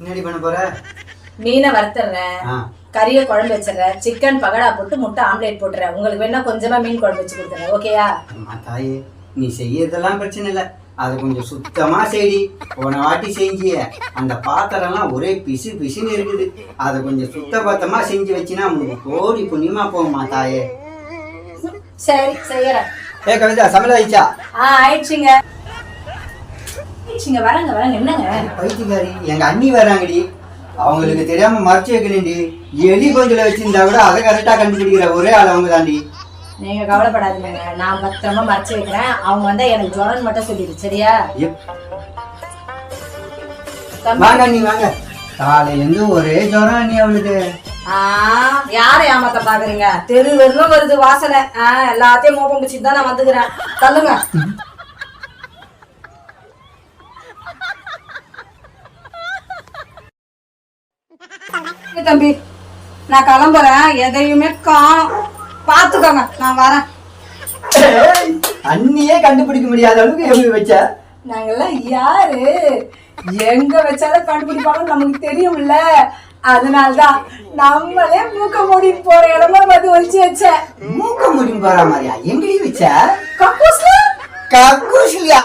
என்னடி பண்ண போற? மீனை வறுத்துறேன், கறியை குழம்பு வச்சிடறேன், சிக்கன் பகடா போட்டு முட்டை ஆம்லேட் போட்டுறேன். உங்களுக்கு வேணா கொஞ்சமா மீன் குழம்பு வச்சு கொடுத்துறேன். ஓகேயா? தாயே, நீ செய்யறதெல்லாம் பிரச்சனை இல்லை, அது கொஞ்சம் சுத்தமா செய்டி. போன வாட்டி செஞ்சிய அந்த பாத்திரம்லாம் ஒரே பிசு பிசுன்னு இருக்குது. அதை கொஞ்சம் சுத்த பத்தமா செஞ்சு வச்சினா உங்களுக்கு கோடி புண்ணியமா போகுமா தாயே. சரி செய்யறேன். கவிதா, சமையல் ஆயிடுச்சா? ஆயிடுச்சுங்க. வரங்க வரங்க. என்னங்க பைத்தியக்காரி, எங்க அண்ணி வராங்கடி, அவங்களுக்கு தெரியாம மறைச்சு வைக்கணும்டி. எலி கொஞ்சல வச்சிருந்தா கூட அதை கரெக்டா கண்டுபிடிக்கிற ஒரே ஆள் அவங்க தாண்டி. நீங்க கவலைப்படாதீங்க, நான் பத்திரமா மறைச்சு வைக்கிறேன். அவங்க வந்தா எனக்கு ஜுரம் மட்டும் சொல்லிடு, சரியா? வாங்க நீ வாங்க, காலையில இருந்து ஒரே ஜுரம் நீ அவளுக்கு. யாரை ஏமாத்த பாக்குறீங்க? தெரு வெறும் வருது வாசனை. எல்லாத்தையும் மோப்பம் பிடிச்சிட்டு தான் நான் வந்துக்கிறேன். தள்ளுங்க. தம்பி, நான் கிளம்புறேன். எதையுமே காணோம், பாத்துக்கோங்க. நான் வரேன். அண்ணியே கண்டுபிடிக்க முடியாத அளவுக்கு எப்படி வச்ச? நாங்கெல்லாம் யாரு, எங்க வச்சாலும் கண்டுபிடிப்பாங்க நமக்கு தெரியும்ல. அதனாலதான் நம்மளே மூக்க மூடிட்டு போற இடமா வந்து ஒழிச்சு வச்சேன். மூக்க மூடிட்டு போற மாதிரியா? எங்கடி வச்ச? கக்கூஸ்ல. கக்கூஸ்லயா?